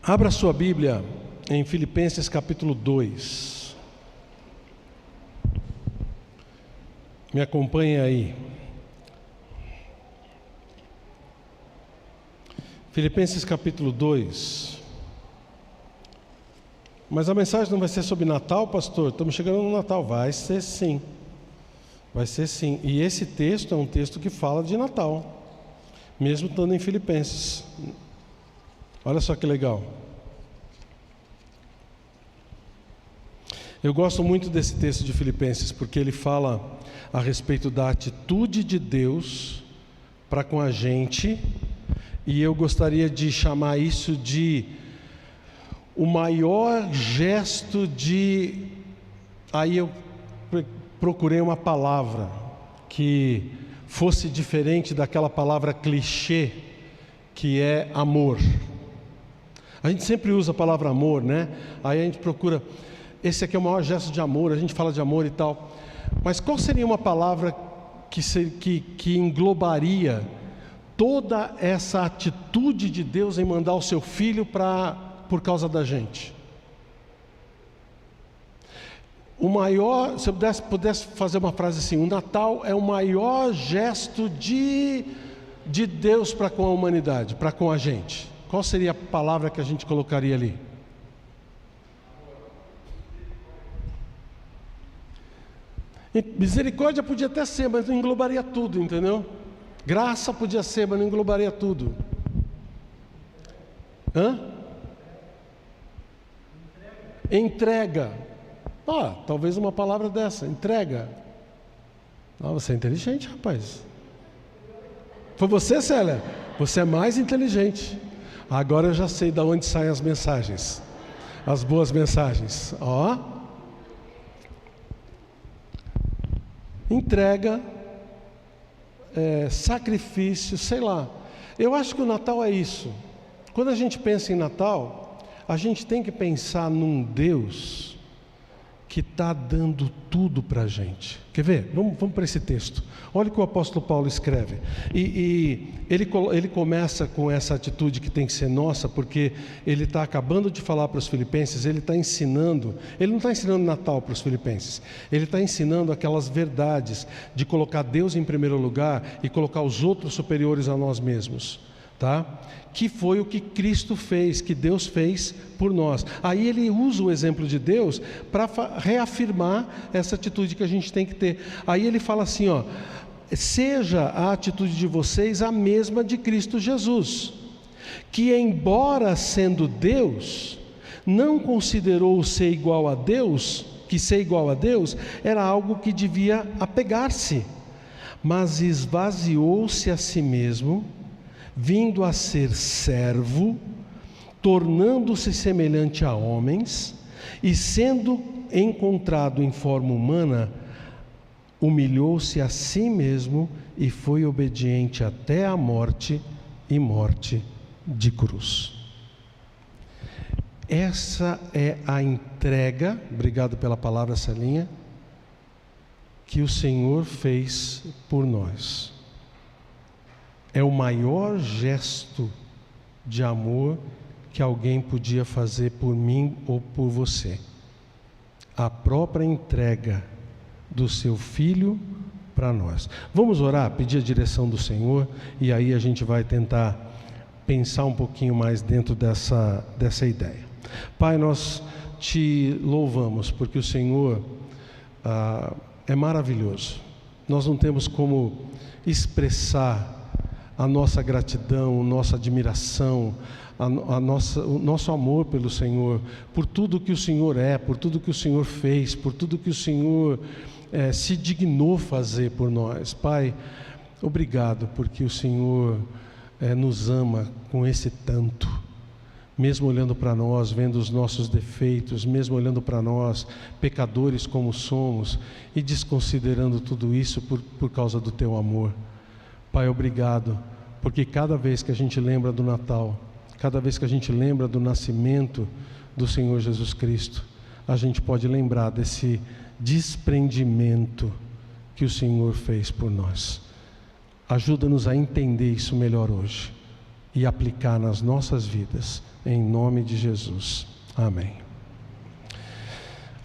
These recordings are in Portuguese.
Abra sua Bíblia em Filipenses capítulo 2. Me acompanhe aí. Filipenses capítulo 2. Mas a mensagem não vai ser sobre Natal, pastor? Estamos chegando no Natal. Vai ser sim. Vai ser sim. E esse texto é um texto que fala de Natal, mesmo estando em Filipenses. Olha só que legal. Eu gosto muito desse texto de Filipenses, porque ele fala a respeito da atitude de Deus para com a gente, e eu gostaria de chamar isso de o maior gesto de... Aí eu procurei uma palavra que fosse diferente daquela palavra clichê, que é amor. A gente sempre usa a palavra amor, né? Aí a gente procura, esse aqui é o maior gesto de amor, a gente fala de amor e tal. Mas qual seria uma palavra que englobaria toda essa atitude de Deus em mandar o seu filho por causa da gente? O maior, se eu pudesse fazer uma frase assim, o Natal é o maior gesto de Deus para com a humanidade, para com a gente. Qual seria a palavra que a gente colocaria ali? Misericórdia podia até ser, mas não englobaria tudo, entendeu? Graça podia ser, mas não englobaria tudo. Entrega. Talvez uma palavra dessa, entrega. Você é inteligente, rapaz. Foi você, Célia? Você é mais inteligente. Agora eu já sei de onde saem as mensagens, as boas mensagens. Entrega, sacrifício, sei lá. Eu acho que o Natal é isso. Quando a gente pensa em Natal, a gente tem que pensar num Deus que está dando tudo para a gente. Quer ver? Vamos para esse texto. Olha o que o apóstolo Paulo escreve. E ele começa com essa atitude que tem que ser nossa, porque ele está acabando de falar para os filipenses, ele está ensinando, ele não está ensinando Natal para os filipenses, ele está ensinando aquelas verdades de colocar Deus em primeiro lugar e colocar os outros superiores a nós mesmos. Tá? Que foi o que Cristo fez, que Deus fez por nós. Aí ele usa o exemplo de Deus para reafirmar essa atitude que a gente tem que ter. Aí ele fala assim, seja a atitude de vocês a mesma de Cristo Jesus, que embora sendo Deus, não considerou ser igual a Deus, que ser igual a Deus era algo que devia apegar-se, mas esvaziou-se a si mesmo, vindo a ser servo, tornando-se semelhante a homens, e sendo encontrado em forma humana, humilhou-se a si mesmo e foi obediente até a morte e morte de cruz. Essa é a entrega, obrigado pela palavra Celinha, que o Senhor fez por nós. É o maior gesto de amor que alguém podia fazer por mim ou por você. A própria entrega do seu filho para nós. Vamos orar, pedir a direção do Senhor, e aí a gente vai tentar pensar um pouquinho mais dentro dessa ideia. Pai, nós te louvamos porque o Senhor é maravilhoso. Nós não temos como expressar a nossa gratidão, nossa admiração, o nosso amor pelo Senhor, por tudo que o Senhor é, por tudo que o Senhor fez, por tudo que o Senhor se dignou fazer por nós. Pai, obrigado porque o Senhor nos ama com esse tanto, mesmo olhando para nós, vendo os nossos defeitos, mesmo olhando para nós, pecadores como somos, e desconsiderando tudo isso por causa do Teu amor. Pai, obrigado, porque cada vez que a gente lembra do Natal, cada vez que a gente lembra do nascimento do Senhor Jesus Cristo, a gente pode lembrar desse desprendimento que o Senhor fez por nós. Ajuda-nos a entender isso melhor hoje e aplicar nas nossas vidas, em nome de Jesus. Amém.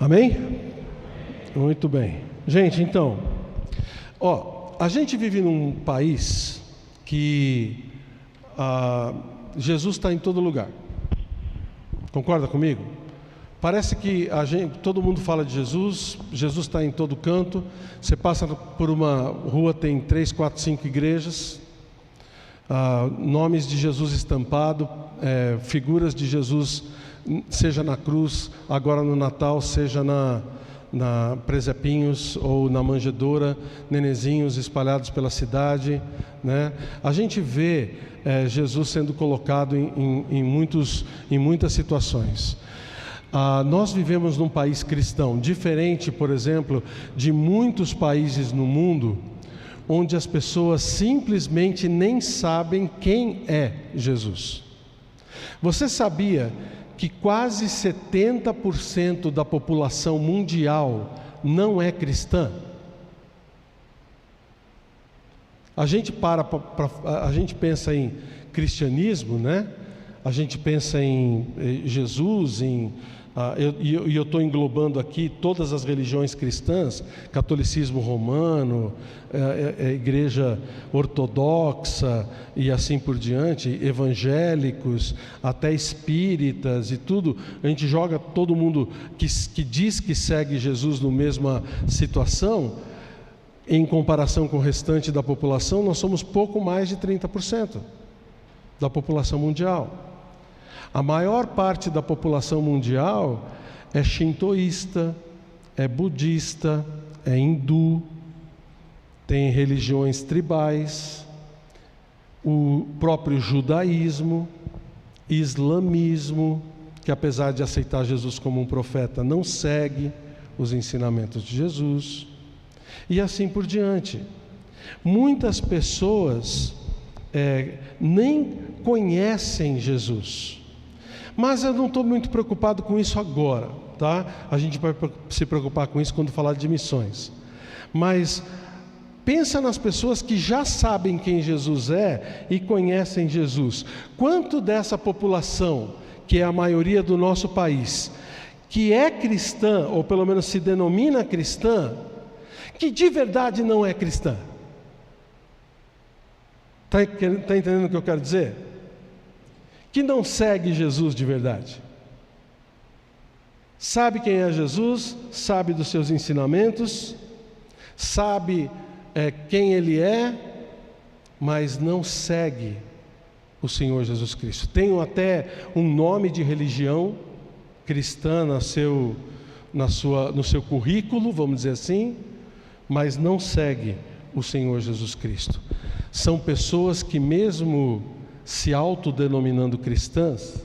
Amém? Muito bem. Gente, então, a gente vive num país que Jesus está em todo lugar. Concorda comigo? Parece que todo mundo fala de Jesus, Jesus está em todo canto. Você passa por uma rua, tem 3, 4, 5 igrejas, nomes de Jesus estampado, figuras de Jesus, seja na cruz, agora no Natal, seja na presepinhos ou na manjedoura, nenezinhos espalhados pela cidade, né? A gente vê Jesus sendo colocado em muitas situações. Nós vivemos num país cristão, diferente, por exemplo, de muitos países no mundo, onde as pessoas simplesmente nem sabem quem é Jesus. Você sabia que quase 70% da população mundial não é cristã? A gente a gente pensa em cristianismo, né? A gente pensa em Jesus, eu estou englobando aqui todas as religiões cristãs, catolicismo romano, igreja ortodoxa e assim por diante, evangélicos, até espíritas e tudo. A gente joga todo mundo que diz que segue Jesus na mesma situação. Em comparação com o restante da população, nós somos pouco mais de 30% da população mundial. A maior parte da população mundial é shintoísta, é budista, é hindu, tem religiões tribais, o próprio judaísmo, islamismo, que apesar de aceitar Jesus como um profeta, não segue os ensinamentos de Jesus, e assim por diante. Muitas pessoas nem conhecem Jesus. Mas eu não estou muito preocupado com isso agora, tá? A gente vai se preocupar com isso quando falar de missões. Mas pensa nas pessoas que já sabem quem Jesus é e conhecem Jesus. Quanto dessa população, que é a maioria do nosso país, que é cristã, ou pelo menos se denomina cristã, que de verdade não é cristã? Está entendendo o que eu quero dizer? Que não segue Jesus de verdade. Sabe quem é Jesus, sabe dos seus ensinamentos, sabe quem Ele é, mas não segue o Senhor Jesus Cristo. Tem até um nome de religião cristã no seu currículo, vamos dizer assim, mas não segue o Senhor Jesus Cristo. São pessoas que, mesmo se autodenominando cristãs,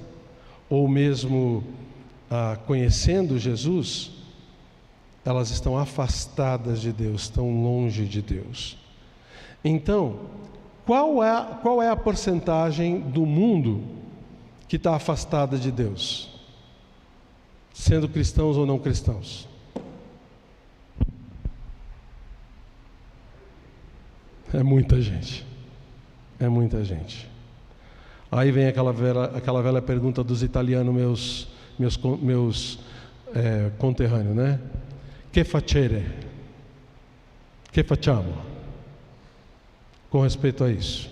ou mesmo conhecendo Jesus, elas estão afastadas de Deus, estão longe de Deus. Então, qual é a porcentagem do mundo que está afastada de Deus, sendo cristãos ou não cristãos? É muita gente. É muita gente. Aí vem aquela velha pergunta dos italianos, meus conterrâneos, né? Que facere? Que facciamo? Com respeito a isso.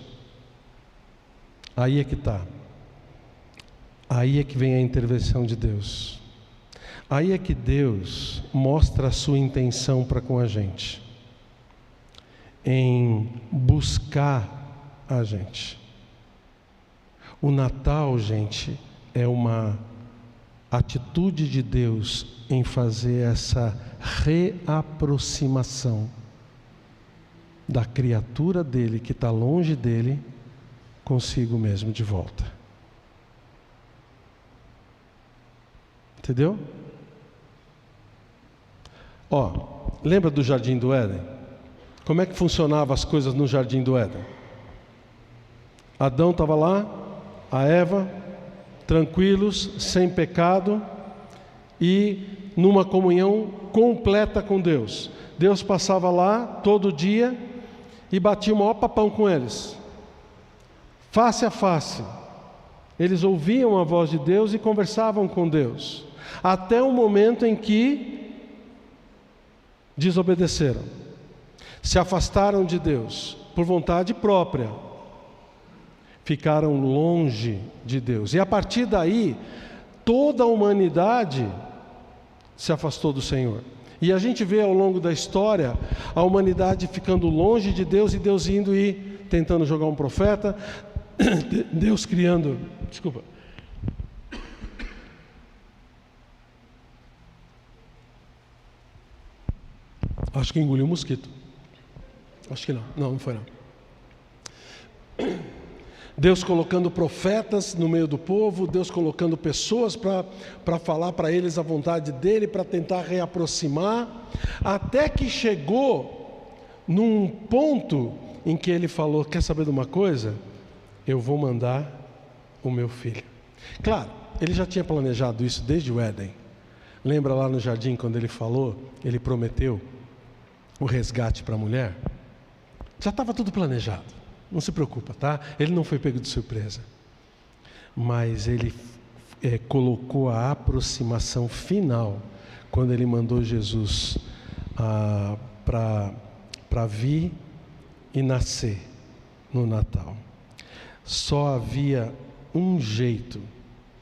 Aí é que está. Aí é que vem a intervenção de Deus. Aí é que Deus mostra a sua intenção para com a gente, em buscar a gente. O Natal, gente, é uma atitude de Deus em fazer essa reaproximação da criatura dele, que está longe dele, consigo mesmo de volta. Entendeu? Lembra do Jardim do Éden? Como é que funcionavam as coisas no Jardim do Éden? Adão estava lá, a Eva, tranquilos, sem pecado e numa comunhão completa com Deus. Deus passava lá todo dia e batia o maior papão com eles. face a face. Eles ouviam a voz de Deus e conversavam com Deus, até o momento em que desobedeceram, se afastaram de Deus por vontade própria, ficaram longe de Deus. E a partir daí, toda a humanidade se afastou do Senhor. E a gente vê ao longo da história a humanidade ficando longe de Deus e Deus indo e tentando jogar um profeta, Deus criando, desculpa. Acho que engoliu um mosquito. Acho que não. Não foi não. Deus colocando profetas no meio do povo, Deus colocando pessoas para falar para eles a vontade dele, para tentar reaproximar, até que chegou num ponto em que ele falou: quer saber de uma coisa? Eu vou mandar o meu filho. Claro, ele já tinha planejado isso desde o Éden. Lembra lá no jardim quando ele falou, ele prometeu o resgate para a mulher? Já estava tudo planejado. Não se preocupa, tá? Ele não foi pego de surpresa. Mas ele colocou a aproximação final quando ele mandou Jesus para vir e nascer no Natal. Só havia um jeito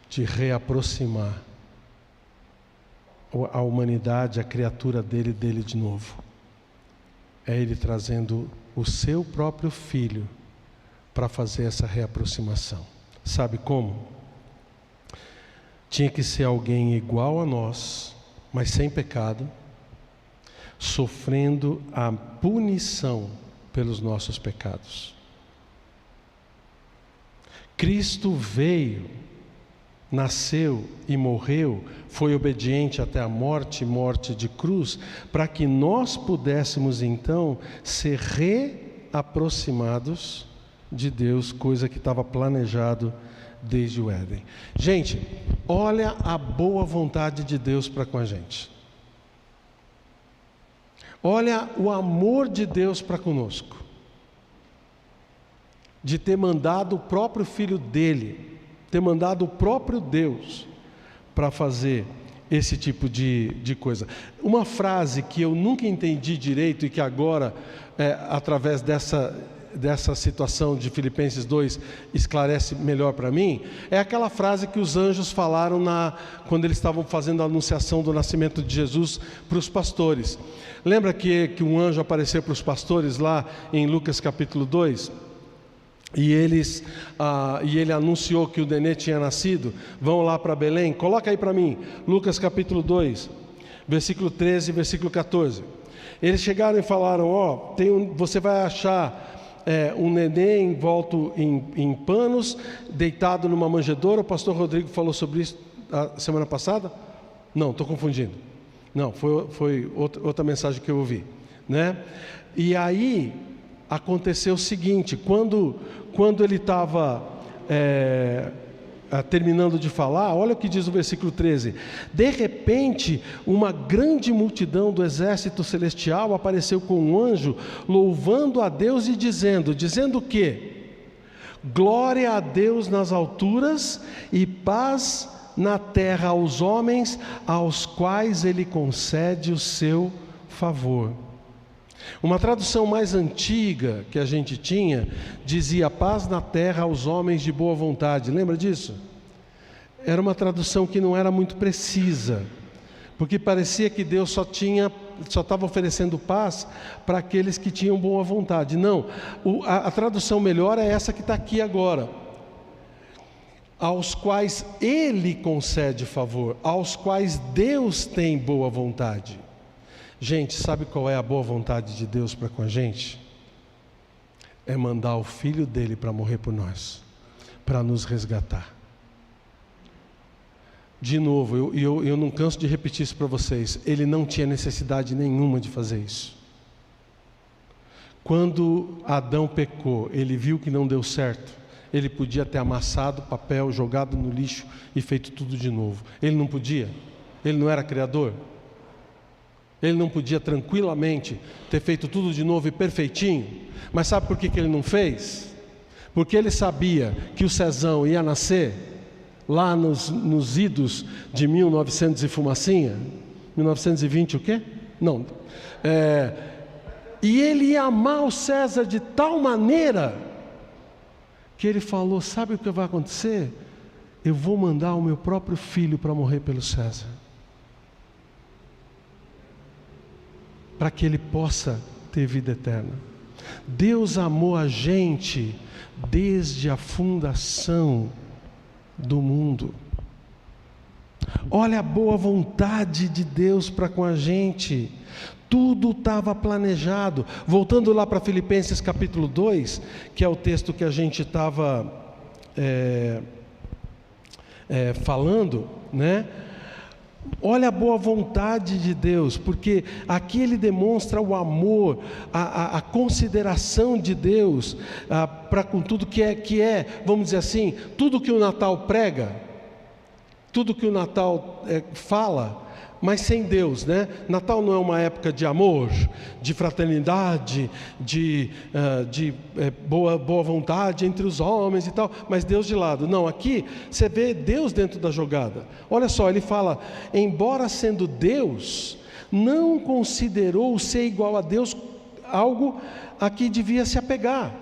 de reaproximar a humanidade, a criatura dele de novo. É ele trazendo o seu próprio filho para fazer essa reaproximação. Sabe como? Tinha que ser alguém igual a nós, mas sem pecado, sofrendo a punição pelos nossos pecados. Cristo veio, nasceu e morreu, foi obediente até a morte de cruz, para que nós pudéssemos então ser reaproximados de Deus, coisa que estava planejado desde o Éden. Gente, olha a boa vontade de Deus para com a gente. Olha o amor de Deus para conosco, de ter mandado o próprio Filho dele, ter mandado o próprio Deus para fazer esse tipo de coisa. Uma frase que eu nunca entendi direito e que agora, através dessa situação de Filipenses 2, esclarece melhor para mim, é aquela frase que os anjos falaram quando eles estavam fazendo a anunciação do nascimento de Jesus para os pastores. Lembra que um anjo apareceu para os pastores lá em Lucas capítulo 2? E ele anunciou que o nenê tinha nascido. Vão lá para Belém, coloca aí para mim, Lucas capítulo 2, versículo 13 e versículo 14. Eles chegaram e falaram: você vai achar um nenê envolto em panos, deitado numa manjedoura. O pastor Rodrigo falou sobre isso a semana passada? Não, estou confundindo. Não, foi outra mensagem que eu ouvi, né? E aí aconteceu o seguinte: quando ele estava terminando de falar, olha o que diz o versículo 13: de repente uma grande multidão do exército celestial apareceu com um anjo, louvando a Deus e dizendo o quê? Glória a Deus nas alturas e paz na terra aos homens aos quais Ele concede o seu favor. Uma tradução mais antiga que a gente tinha dizia: paz na terra aos homens de boa vontade. Lembra disso? Era uma tradução que não era muito precisa, porque parecia que Deus só estava oferecendo paz para aqueles que tinham boa vontade. Não, a tradução melhor é essa que está aqui agora: aos quais Ele concede favor, aos quais Deus tem boa vontade. Gente, sabe qual é a boa vontade de Deus para com a gente? É mandar o Filho dele para morrer por nós, para nos resgatar. De novo, eu não canso de repetir isso para vocês: Ele não tinha necessidade nenhuma de fazer isso. Quando Adão pecou, ele viu que não deu certo. Ele podia ter amassado o papel, jogado no lixo e feito tudo de novo. Ele não podia? Ele não era criador? Ele não podia tranquilamente ter feito tudo de novo e perfeitinho? Mas sabe por que ele não fez? porque ele sabia que o Cezão ia nascer lá nos idos de 1900 e fumacinha, 1920 o quê? Não, e ele ia amar o César de tal maneira que ele falou: sabe o que vai acontecer? Eu vou mandar o meu próprio filho para morrer pelo César, para que ele possa ter vida eterna. Deus amou a gente desde a fundação do mundo. Olha a boa vontade de Deus para com a gente. Tudo estava planejado. Voltando lá para Filipenses capítulo 2, que é o texto que a gente estava falando, né? Olha a boa vontade de Deus, porque aqui ele demonstra o amor, a consideração de Deus para com tudo que é, vamos dizer assim, tudo que o Natal prega, tudo que o Natal fala, mas sem Deus, né? Natal não é uma época de amor, de fraternidade, de boa vontade entre os homens e tal, mas Deus de lado. Não, aqui você vê Deus dentro da jogada. Olha só, ele fala: embora sendo Deus, não considerou ser igual a Deus algo a que devia se apegar.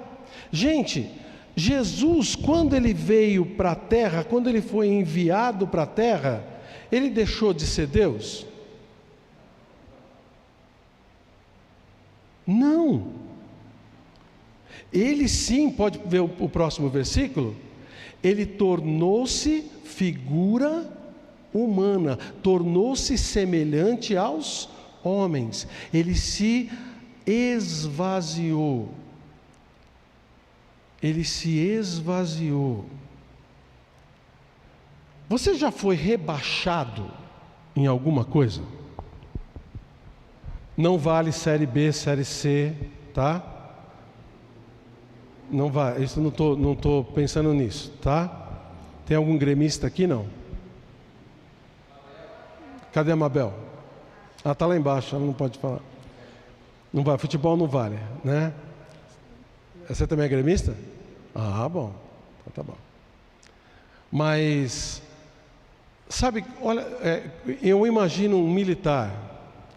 Gente, Jesus, quando ele veio para a terra, quando ele foi enviado para a terra, ele deixou de ser Deus? Não. Ele sim, pode ver o próximo versículo, ele tornou-se figura humana, tornou-se semelhante aos homens, ele se esvaziou. Ele se esvaziou. Você já foi rebaixado em alguma coisa? Não vale série B, série C, tá? Não vai, isso não tô pensando nisso, tá? Tem algum gremista aqui? Não? Cadê a Mabel? Ela está lá embaixo, ela não pode falar. Não vai, futebol não vale, né? Você também é gremista? Ah, bom, então tá bom. Mas sabe, olha, eu imagino um militar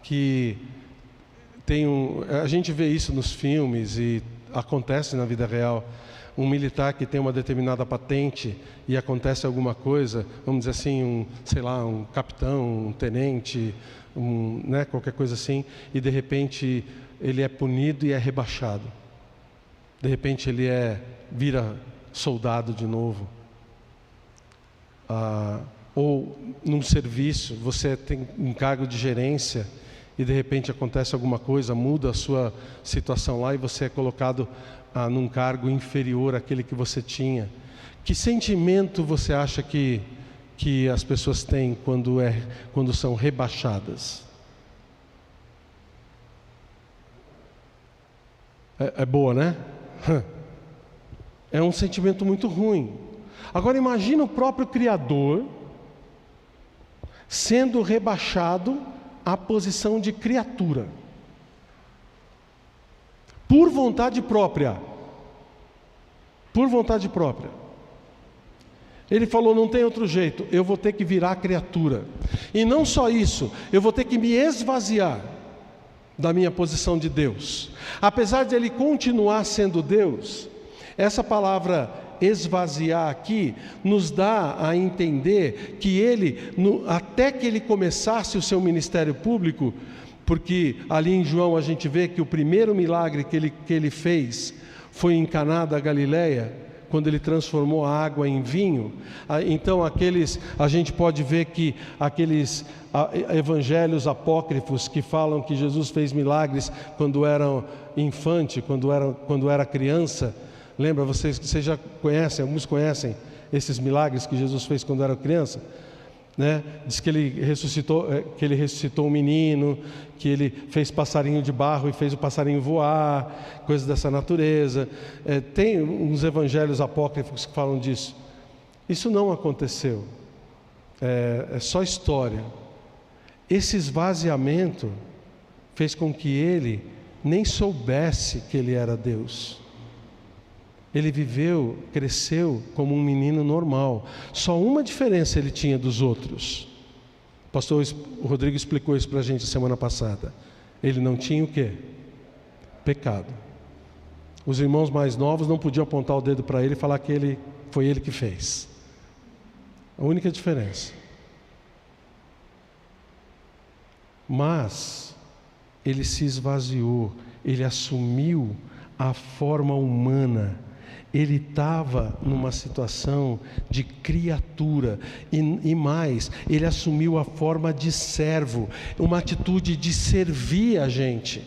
que tem a gente vê isso nos filmes e acontece na vida real. Um militar que tem uma determinada patente e acontece alguma coisa, vamos dizer assim, sei lá, um capitão, um tenente, né, qualquer coisa assim, e de repente ele é punido e é rebaixado. De repente ele vira soldado de novo. Ou num serviço, você tem um cargo de gerência e de repente acontece alguma coisa, muda a sua situação lá e você é colocado num cargo inferior àquele que você tinha. Que sentimento você acha que as pessoas têm quando são rebaixadas? É boa, né? É um sentimento muito ruim. Agora imagina o próprio Criador sendo rebaixado à posição de criatura, por vontade própria. Por vontade própria. Ele falou: não tem outro jeito, eu vou ter que virar criatura. E não só isso, eu vou ter que me esvaziar da minha posição de Deus. Apesar de ele continuar sendo Deus, essa palavra esvaziar aqui nos dá a entender que ele, até que ele começasse o seu ministério público, porque ali em João a gente vê que o primeiro milagre que ele fez foi em Caná da Galileia, quando ele transformou a água em vinho. Então a gente pode ver que aqueles evangelhos apócrifos que falam que Jesus fez milagres quando era infante, quando era criança. Lembra, vocês já conhecem, alguns conhecem esses milagres que Jesus fez quando era criança, né? Diz que ele ressuscitou um menino, que ele fez passarinho de barro e fez o passarinho voar, coisas dessa natureza. Tem uns evangelhos apócrifos que falam disso. Isso não aconteceu, é só história. Esse esvaziamento fez com que ele nem soubesse que ele era Deus. Ele viveu, cresceu como um menino normal. Só uma diferença ele tinha dos outros. O pastor Rodrigo explicou isso para a gente semana passada. Ele não tinha o quê? Pecado. Os irmãos mais novos não podiam apontar o dedo para ele e falar que foi ele que fez. A única diferença. Mas ele se esvaziou, ele assumiu a forma humana. Ele estava numa situação de criatura e mais, ele assumiu a forma de servo, uma atitude de servir a gente,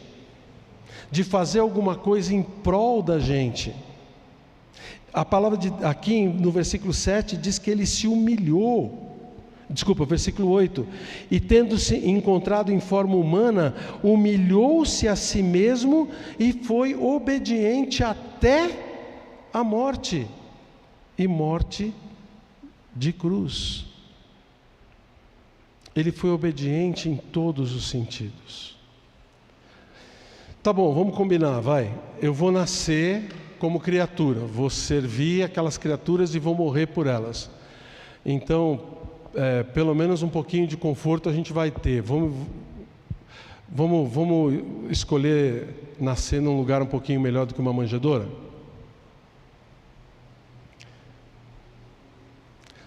de fazer alguma coisa em prol da gente. A palavra aqui no versículo 7 diz que ele se humilhou. Versículo 8: e tendo-se encontrado em forma humana, humilhou-se a si mesmo e foi obediente até a morte, e morte de cruz. Ele foi obediente em todos os sentidos. Tá bom, vamos combinar, vai. Eu vou nascer como criatura, vou servir aquelas criaturas e vou morrer por elas. Então, pelo menos um pouquinho de conforto a gente vai ter. Vamos escolher nascer num lugar um pouquinho melhor do que uma manjedoura?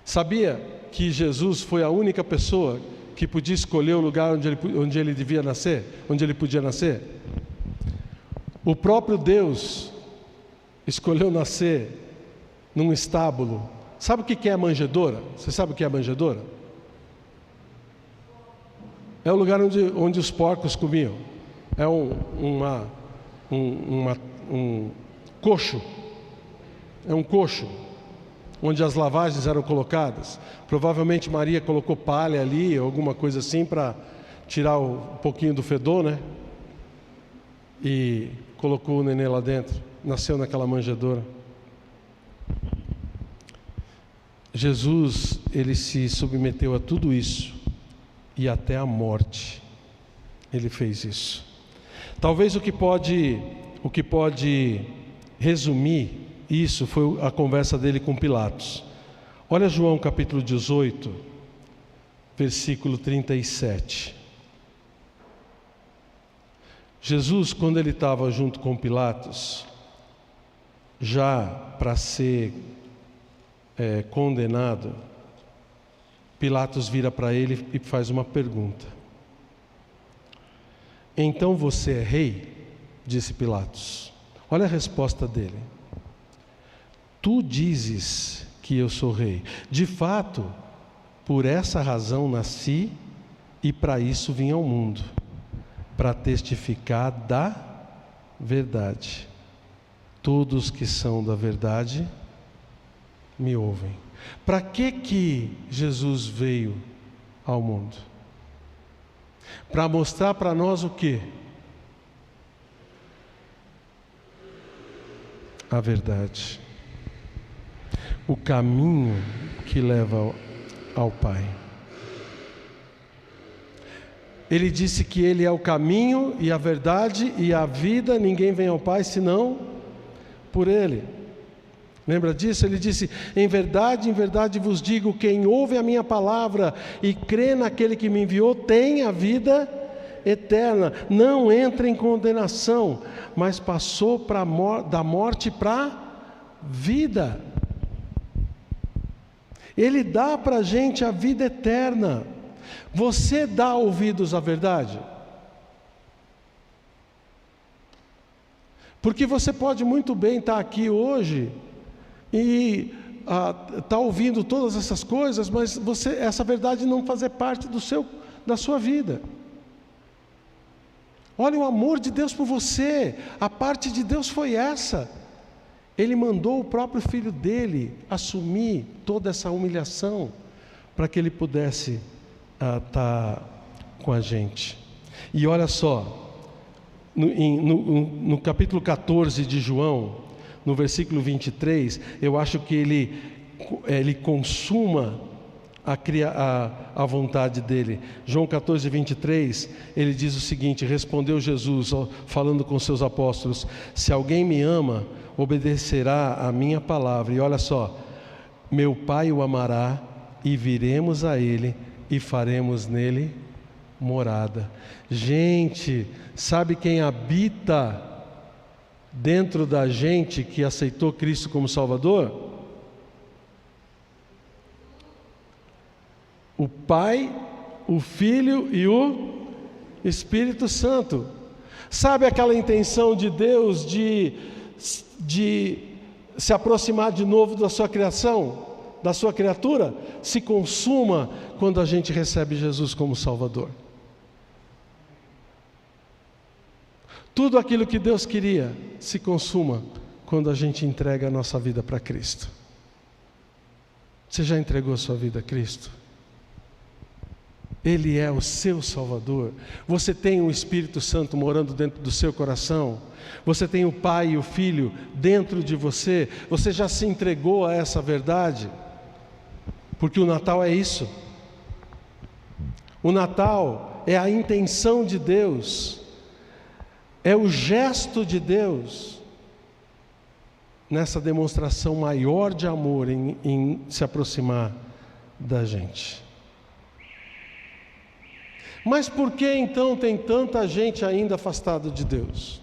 Sabia que Jesus foi a única pessoa que podia escolher o lugar onde ele devia nascer, onde ele podia nascer? O próprio Deus escolheu nascer num estábulo. Sabe o que é a manjedoura? Você sabe o que é a manjedoura? É o lugar onde os porcos comiam. É um coxo. É um coxo onde as lavagens eram colocadas. Provavelmente Maria colocou palha ali, alguma coisa assim, para tirar um pouquinho do fedor, né? E colocou o nenê lá dentro. Nasceu naquela manjedoura. Jesus, ele se submeteu a tudo isso e até a morte. Ele fez isso. Talvez o que pode resumir isso foi a conversa dele com Pilatos. Olha João capítulo 18, versículo 37. Jesus, quando ele estava junto com Pilatos, já para ser condenado, Pilatos vira para ele e faz uma pergunta. Então você é rei? Disse Pilatos. Olha a resposta dele. Tu dizes que eu sou rei. De fato, por essa razão nasci e para isso vim ao mundo, para testificar da verdade. Todos que são da verdade me ouvem. Para que Jesus veio ao mundo? Para mostrar para nós o quê? A verdade. O caminho que leva ao Pai. Ele disse que Ele é o caminho e a verdade e a vida, ninguém vem ao Pai senão por Ele. Lembra disso? Ele disse: em verdade vos digo, quem ouve a minha palavra e crê naquele que me enviou, tem a vida eterna, não entra em condenação, mas passou da morte para a vida. Ele dá para a gente a vida eterna. Você dá ouvidos à verdade? Porque você pode muito bem estar aqui hoje e estar ouvindo todas essas coisas, mas essa verdade não fazer parte da sua vida. Olha o amor de Deus por você. A parte de Deus foi essa. Ele mandou o próprio Filho dele assumir toda essa humilhação para que ele pudesse estar com a gente. E olha só, no capítulo 14 de João, no versículo 23, eu acho que ele consuma a vontade dele. João 14, 23, ele diz o seguinte: respondeu Jesus, falando com seus apóstolos: se alguém me ama, obedecerá a minha palavra. E olha só, meu Pai o amará, e viremos a ele, e faremos nele morada. Gente, sabe quem habita dentro da gente que aceitou Cristo como Salvador? O Pai, o Filho e o Espírito Santo. Sabe aquela intenção de Deus de se aproximar de novo da sua criação, da sua criatura? Se consuma quando a gente recebe Jesus como Salvador. Tudo aquilo que Deus queria se consuma quando a gente entrega a nossa vida para Cristo. Você já entregou a sua vida a Cristo? Ele é o seu Salvador. Você tem o Espírito Santo morando dentro do seu coração. Você tem o Pai e o Filho dentro de você. Você já se entregou a essa verdade? Porque o Natal é isso. O Natal é a intenção de Deus, é o gesto de Deus nessa demonstração maior de amor em se aproximar da gente. Mas por que então tem tanta gente ainda afastada de Deus?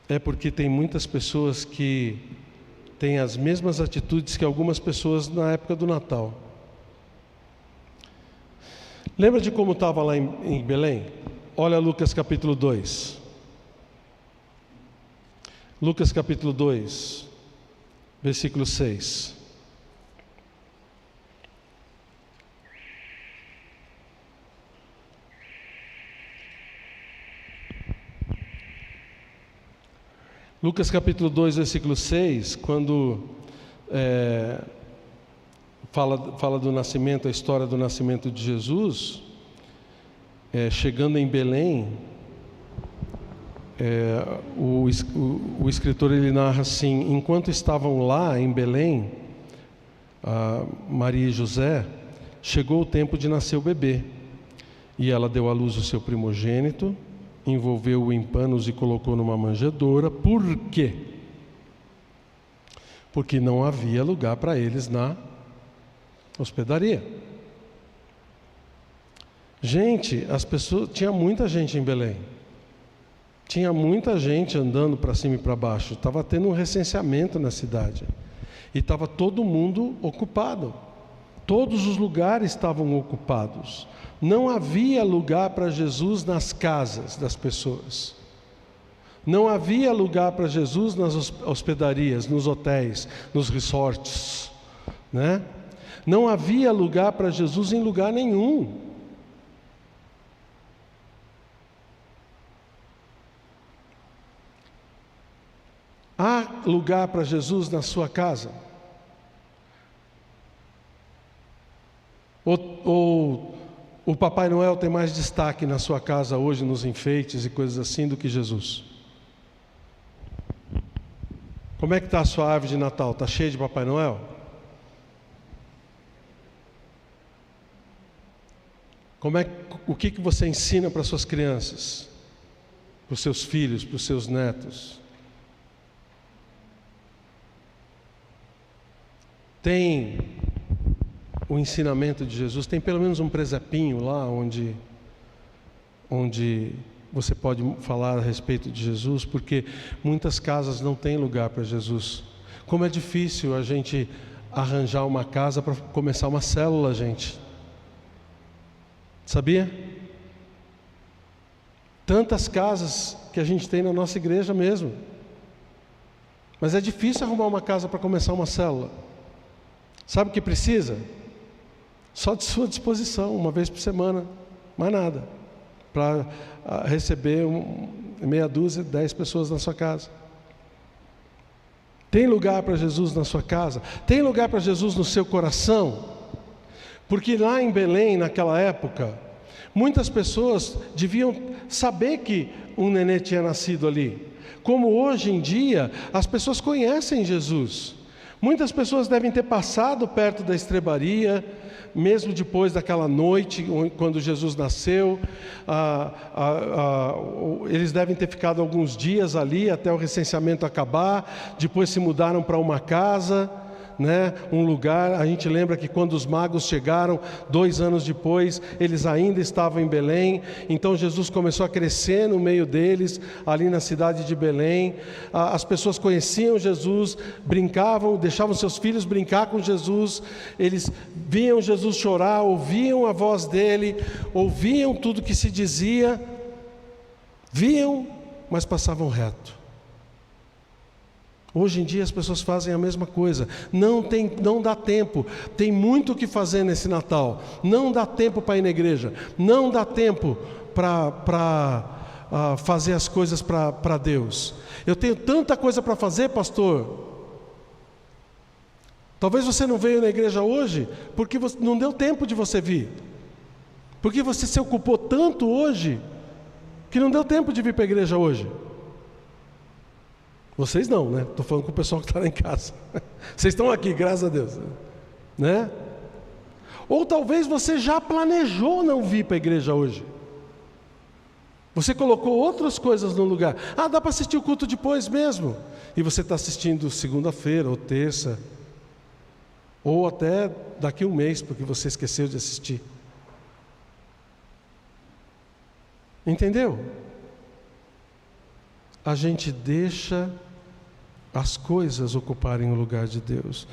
É porque tem muitas pessoas que têm as mesmas atitudes que algumas pessoas na época do Natal. Lembra de como estava lá em Belém? Olha Lucas capítulo 2. Lucas capítulo 2, versículo 6. Lucas capítulo 2, versículo 6, quando fala do nascimento, a história do nascimento de Jesus, chegando em Belém, o escritor ele narra assim: enquanto estavam lá em Belém, Maria e José, chegou o tempo de nascer o bebê, e ela deu à luz o seu primogênito, envolveu-o em panos e colocou numa manjedoura. Por quê? Porque não havia lugar para eles na hospedaria. Gente, as pessoas, tinha muita gente em Belém. Tinha muita gente andando para cima e para baixo. Estava tendo um recenseamento na cidade. E estava todo mundo ocupado. Todos os lugares estavam ocupados. Não havia lugar para Jesus nas casas das pessoas. Não havia lugar para Jesus nas hospedarias, nos hotéis, nos resorts, né? Não havia lugar para Jesus em lugar nenhum. Há lugar para Jesus na sua casa? Ou o Papai Noel tem mais destaque na sua casa hoje, nos enfeites e coisas assim, do que Jesus? Como é que está a sua árvore de Natal? Está cheia de Papai Noel? O que você ensina para suas crianças? Para os seus filhos, para os seus netos? Tem o ensinamento de Jesus? Tem pelo menos um presepinho lá onde você pode falar a respeito de Jesus? Porque muitas casas não têm lugar para Jesus. Como é difícil a gente arranjar uma casa para começar uma célula, gente. Sabia? Tantas casas que a gente tem na nossa igreja mesmo. Mas é difícil arrumar uma casa para começar uma célula. Sabe o que precisa? Só de sua disposição, uma vez por semana, mais nada, para receber meia dúzia, 10 pessoas na sua casa. Tem lugar para Jesus na sua casa? Tem lugar para Jesus no seu coração? Porque lá em Belém, naquela época, muitas pessoas deviam saber que um nenê tinha nascido ali. Como hoje em dia, as pessoas conhecem Jesus, Muitas pessoas devem ter passado perto da estrebaria, mesmo depois daquela noite, quando Jesus nasceu. Eles devem ter ficado alguns dias ali, até o recenseamento acabar. Depois se mudaram para uma casa, né, um lugar. A gente lembra que quando os magos chegaram, 2 anos depois, eles ainda estavam em Belém. Então Jesus começou a crescer no meio deles, ali na cidade de Belém. As pessoas conheciam Jesus, brincavam, deixavam seus filhos brincar com Jesus. Eles viam Jesus chorar, ouviam a voz dele, ouviam tudo que se dizia, viam, mas passavam reto. Hoje em dia as pessoas fazem a mesma coisa. Não dá tempo. Tem muito o que fazer nesse Natal. Não dá tempo para ir na igreja. Não dá tempo para fazer as coisas para Deus. Eu tenho tanta coisa para fazer, pastor. Talvez você não veio na igreja hoje porque não deu tempo de você vir. Porque você se ocupou tanto hoje que não deu tempo de vir para a igreja hoje. Vocês não, né? Estou falando com o pessoal que está lá em casa. Vocês estão aqui, graças a Deus, né? Ou talvez você já planejou não vir para a igreja hoje. Você colocou outras coisas no lugar. Dá para assistir o culto depois mesmo. E você está assistindo segunda-feira ou terça. Ou até daqui a um mês, porque você esqueceu de assistir. Entendeu? A gente deixa as coisas ocuparem o lugar de Deus.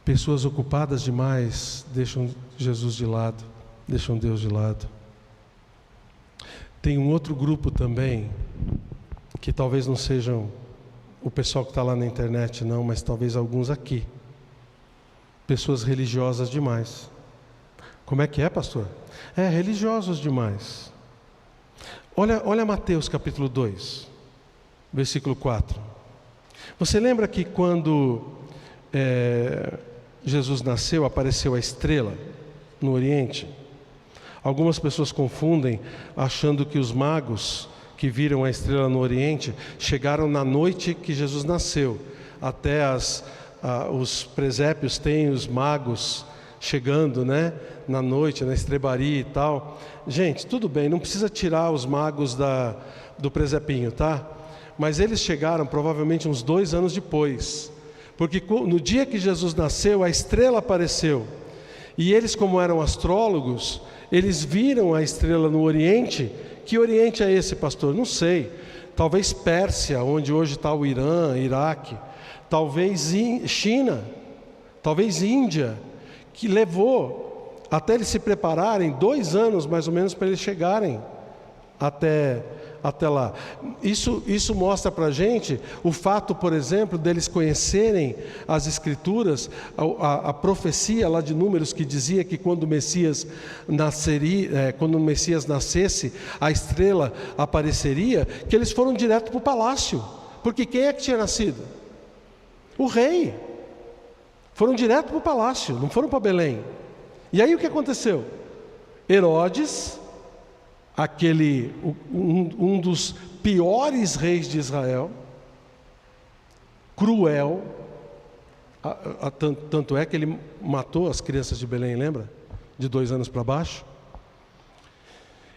Pessoas ocupadas demais deixam Jesus de lado, deixam Deus de lado. Tem um outro grupo também, que talvez não sejam o pessoal que está lá na internet não, mas talvez alguns aqui. Pessoas religiosas demais. Como é que é, pastor? Religiosos demais. Olha Mateus capítulo 2, versículo 4. Você lembra que quando Jesus nasceu, apareceu a estrela no Oriente? Algumas pessoas confundem, achando que os magos que viram a estrela no Oriente chegaram na noite que Jesus nasceu. Até os presépios têm os magos chegando, né, na noite, na estrebaria e tal. Gente, tudo bem, não precisa tirar os magos do presépio, tá? Mas eles chegaram provavelmente uns 2 anos depois, porque no dia que Jesus nasceu, a estrela apareceu, e eles, como eram astrólogos, eles viram a estrela no Oriente. Que Oriente é esse, pastor? Não sei, talvez Pérsia, onde hoje está o Irã, Iraque, talvez China, talvez Índia, que levou até eles se prepararem 2 anos mais ou menos para eles chegarem até lá. Isso mostra para a gente o fato, por exemplo, deles conhecerem as Escrituras, a profecia lá de Números que dizia que quando o Messias nascesse, a estrela apareceria, que eles foram direto para o palácio, porque quem é que tinha nascido? O rei. Foram direto para o palácio, não foram para Belém. E aí o que aconteceu? Herodes, um dos piores reis de Israel, cruel, tanto é que ele matou as crianças de Belém, lembra? De 2 anos para baixo.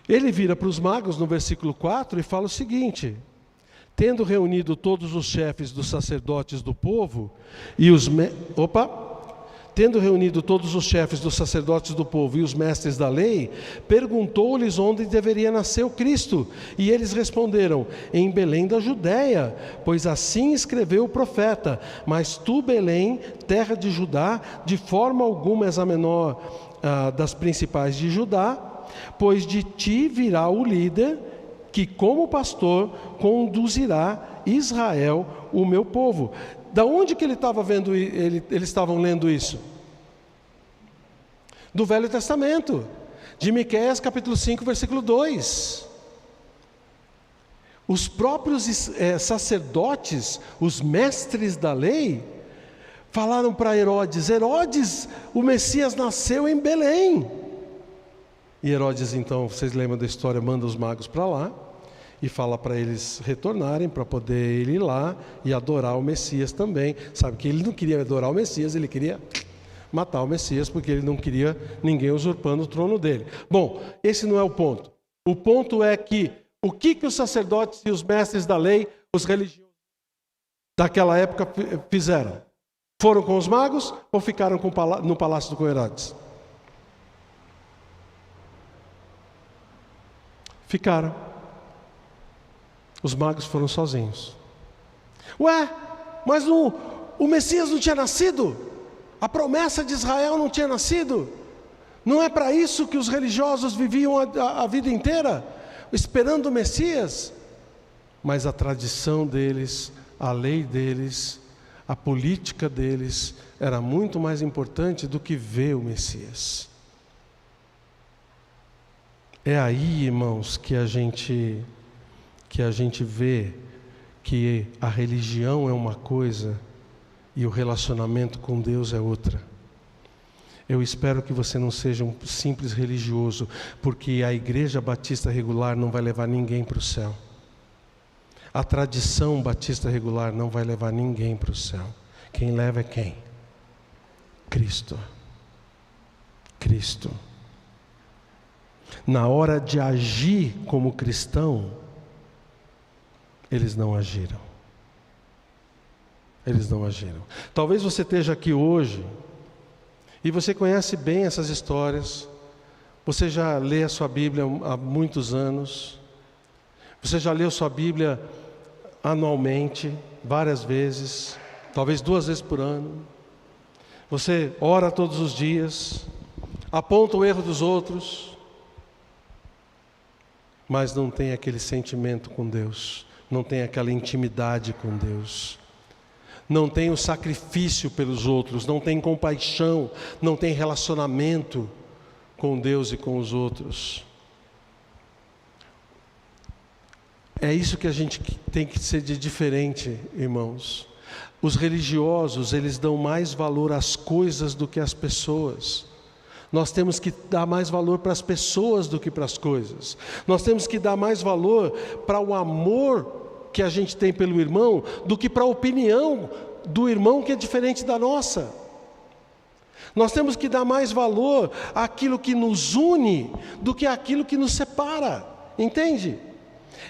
Ele vira para os magos no versículo 4 e fala o seguinte: tendo reunido todos os chefes dos sacerdotes do povo e tendo reunido todos os chefes dos sacerdotes do povo e os mestres da lei, perguntou-lhes onde deveria nascer o Cristo. E eles responderam: em Belém da Judéia, pois assim escreveu o profeta. Mas tu, Belém, terra de Judá, de forma alguma és a menor das principais de Judá, pois de ti virá o líder que, como pastor, conduzirá Israel, o meu povo. Da onde que ele estava vendo? Eles estavam lendo isso? Do Velho Testamento, de Miqueias capítulo 5, versículo 2. Os próprios sacerdotes, os mestres da lei, falaram para Herodes: Herodes, o Messias nasceu em Belém. E Herodes, então, vocês lembram da história, manda os magos para lá. e fala para eles retornarem, para poder ele ir lá e adorar o Messias também. Sabe que ele não queria adorar o Messias, ele queria matar o Messias, porque ele não queria ninguém usurpando o trono dele. Bom, esse não é o ponto. O ponto é que o que os sacerdotes e os mestres da lei, os religiosos daquela época fizeram? Foram com os magos ou ficaram no palácio do Herodes? Ficaram. Os magos foram sozinhos. Ué, mas o Messias não tinha nascido? A promessa de Israel não tinha nascido? Não é para isso que os religiosos viviam a vida inteira? Esperando o Messias? Mas a tradição deles, a lei deles, a política deles era muito mais importante do que ver o Messias. É aí, irmãos, que a gente vê que a religião é uma coisa e o relacionamento com Deus é outra. Eu espero que você não seja um simples religioso, porque a Igreja Batista Regular não vai levar ninguém para o céu. A tradição batista regular não vai levar ninguém para o céu. Quem leva é quem? Cristo. Cristo. Na hora de agir como cristão, eles não agiram. Eles não agiram. Talvez você esteja aqui hoje e você conhece bem essas histórias. Você já lê a sua Bíblia há muitos anos. Você já leu sua Bíblia anualmente, várias vezes, talvez 2 vezes por ano. Você ora todos os dias, aponta o erro dos outros, mas não tem aquele sentimento com Deus, não tem aquela intimidade com Deus, não tem o sacrifício pelos outros, não tem compaixão, não tem relacionamento com Deus e com os outros. É isso que a gente tem que ser de diferente, irmãos. Os religiosos, eles dão mais valor às coisas do que às pessoas. Nós temos que dar mais valor para as pessoas do que para as coisas. Nós temos que dar mais valor para o amor que a gente tem pelo irmão do que para a opinião do irmão que é diferente da nossa. Nós temos que dar mais valor àquilo que nos une do que àquilo que nos separa. Entende?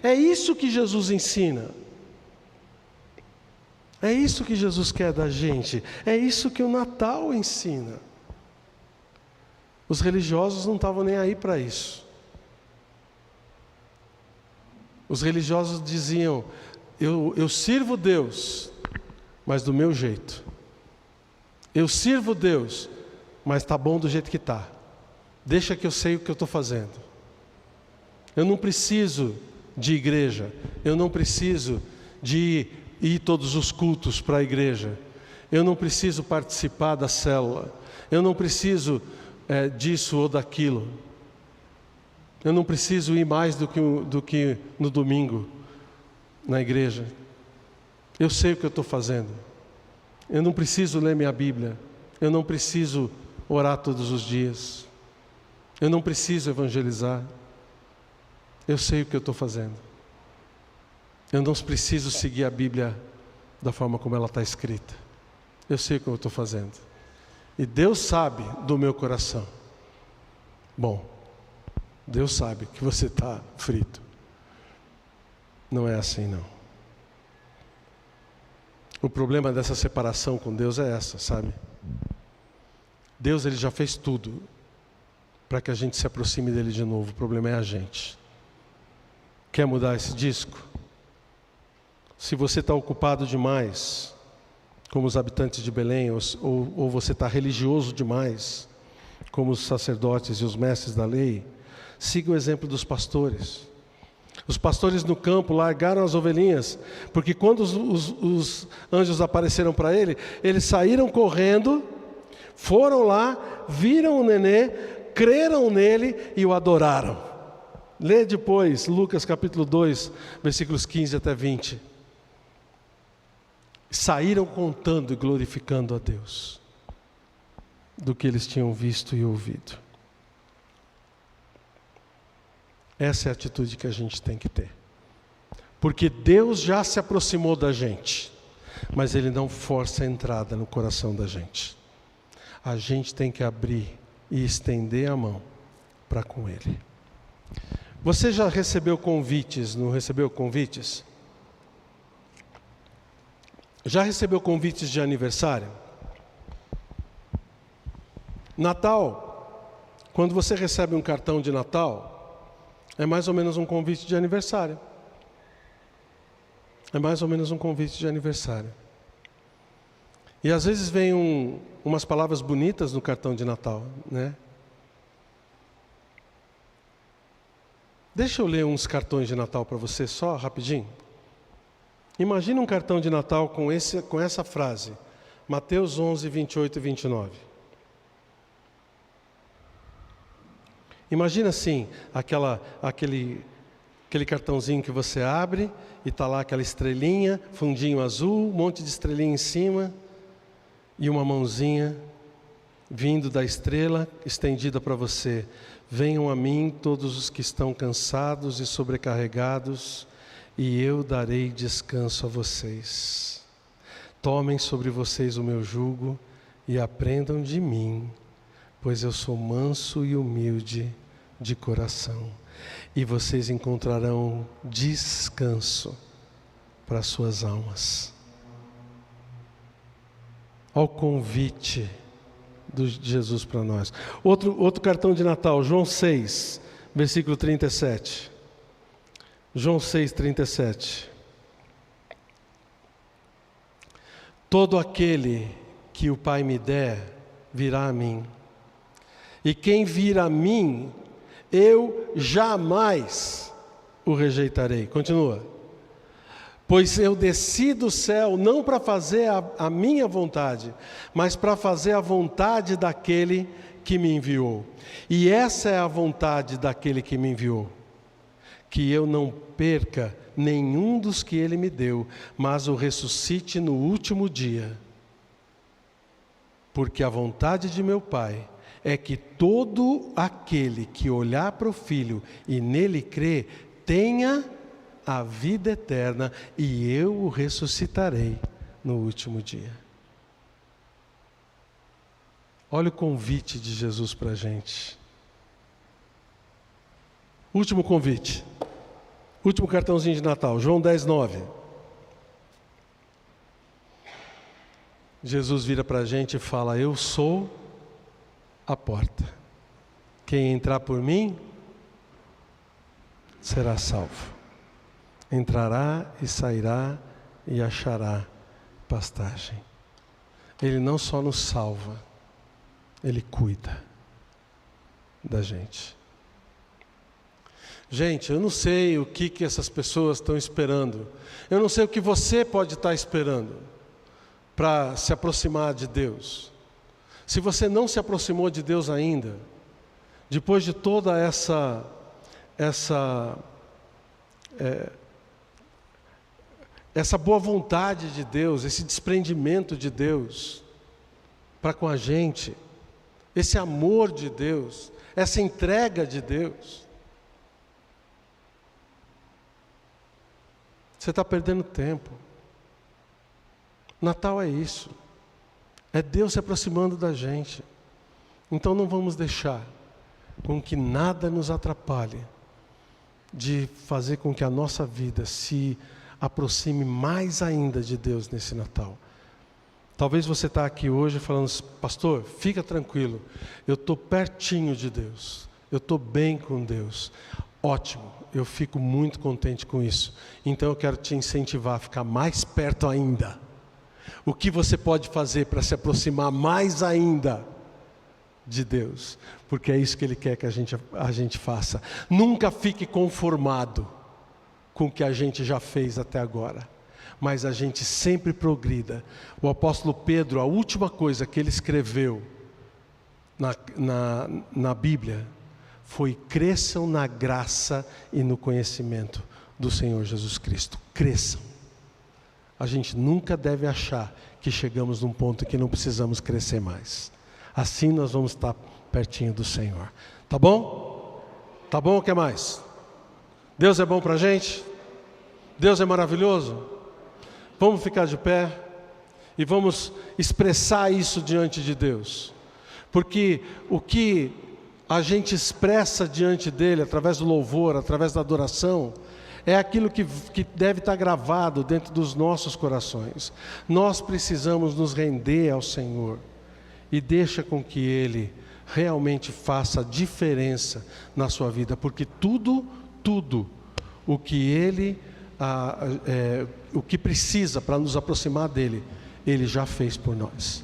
É isso que Jesus ensina. É isso que Jesus quer da gente. É isso que o Natal ensina. Os religiosos não estavam nem aí para isso. Os religiosos diziam: eu sirvo Deus, mas do meu jeito. Eu sirvo Deus, mas está bom do jeito que está. Deixa que eu sei o que eu estou fazendo. Eu não preciso de igreja. Eu não preciso de ir todos os cultos para a igreja. Eu não preciso participar da célula. Eu não preciso disso ou daquilo. Eu não preciso ir mais do que no domingo na igreja. Eu sei o que eu estou fazendo. Eu não preciso ler minha Bíblia. Eu não preciso orar todos os dias. Eu não preciso evangelizar. Eu sei o que eu estou fazendo. Eu não preciso seguir a Bíblia da forma como ela está escrita. Eu sei o que eu estou fazendo. E Deus sabe do meu coração. Bom, Deus sabe que você está frito. Não é assim, não. O problema dessa separação com Deus é essa, sabe? Deus, ele já fez tudo para que a gente se aproxime dele de novo. O problema é a gente. Quer mudar esse disco? Se você está ocupado demais, como os habitantes de Belém, ou você está religioso demais, como os sacerdotes e os mestres da lei, siga o exemplo dos pastores. Os pastores no campo largaram as ovelhinhas, porque quando os anjos apareceram para eles saíram correndo, foram lá, viram o nenê, creram nele e o adoraram. Lê depois, Lucas capítulo 2, versículos 15 até 20. Saíram contando e glorificando a Deus do que eles tinham visto e ouvido. Essa é a atitude que a gente tem que ter. Porque Deus já se aproximou da gente, mas Ele não força a entrada no coração da gente. A gente tem que abrir e estender a mão para com Ele. Você já recebeu convites, não recebeu convites? Já recebeu convites de aniversário? Natal, quando você recebe um cartão de Natal, é mais ou menos um convite de aniversário. É mais ou menos um convite de aniversário. E às vezes vem umas palavras bonitas no cartão de Natal, né? Deixa eu ler uns cartões de Natal para você só, rapidinho. Imagina um cartão de Natal com essa frase, Mateus 11, 28 e 29. Imagina assim, aquele cartãozinho que você abre e está lá aquela estrelinha, fundinho azul, um monte de estrelinha em cima e uma mãozinha vindo da estrela estendida para você. Venham a mim todos os que estão cansados e sobrecarregados, e eu darei descanso a vocês. Tomem sobre vocês o meu jugo e aprendam de mim, pois eu sou manso e humilde de coração, e vocês encontrarão descanso para suas almas. Ao convite de Jesus para nós. Outro cartão de Natal, João 6, versículo 37. João 6, 37. Todo aquele que o Pai me der, virá a mim. E quem vir a mim, eu jamais o rejeitarei. Continua. Pois eu desci do céu não para fazer a minha vontade, mas para fazer a vontade daquele que me enviou. E essa é a vontade daquele que me enviou, que eu não perca nenhum dos que Ele me deu, mas o ressuscite no último dia. Porque a vontade de meu Pai é que todo aquele que olhar para o Filho e nele crê, tenha a vida eterna, e eu o ressuscitarei no último dia. Olha o convite de Jesus para a gente. Último convite. Último cartãozinho de Natal, João 10, 9. Jesus vira para a gente e fala: eu sou a porta. Quem entrar por mim, será salvo. Entrará e sairá e achará pastagem. Ele não só nos salva, Ele cuida da gente. Gente, eu não sei o que essas pessoas estão esperando. Eu não sei o que você pode estar esperando para se aproximar de Deus. Se você não se aproximou de Deus ainda, depois de toda essa boa vontade de Deus, esse desprendimento de Deus para com a gente, esse amor de Deus, essa entrega de Deus, você está perdendo tempo. Natal é isso, é Deus se aproximando da gente. Então não vamos deixar com que nada nos atrapalhe de fazer com que a nossa vida se aproxime mais ainda de Deus nesse Natal. Talvez você está aqui hoje falando: pastor, fica tranquilo, eu estou pertinho de Deus, eu estou bem com Deus. Ótimo, eu fico muito contente com isso. Então eu quero te incentivar a ficar mais perto ainda. O que você pode fazer para se aproximar mais ainda de Deus? Porque é isso que Ele quer que a gente faça. Nunca fique conformado com o que a gente já fez até agora, mas a gente sempre progrida. O apóstolo Pedro, a última coisa que ele escreveu na Bíblia foi: cresçam na graça e no conhecimento do Senhor Jesus Cristo. Cresçam. A gente nunca deve achar que chegamos num ponto que não precisamos crescer mais. Assim nós vamos estar pertinho do Senhor. Tá bom? Tá bom? O que mais? Deus é bom para a gente? Deus é maravilhoso? Vamos ficar de pé e vamos expressar isso diante de Deus. Porque o que a gente expressa diante dele, através do louvor, através da adoração, é aquilo que deve estar gravado dentro dos nossos corações. Nós precisamos nos render ao Senhor e deixa com que Ele realmente faça a diferença na sua vida, porque tudo o que Ele, o que precisa para nos aproximar dEle, Ele já fez por nós.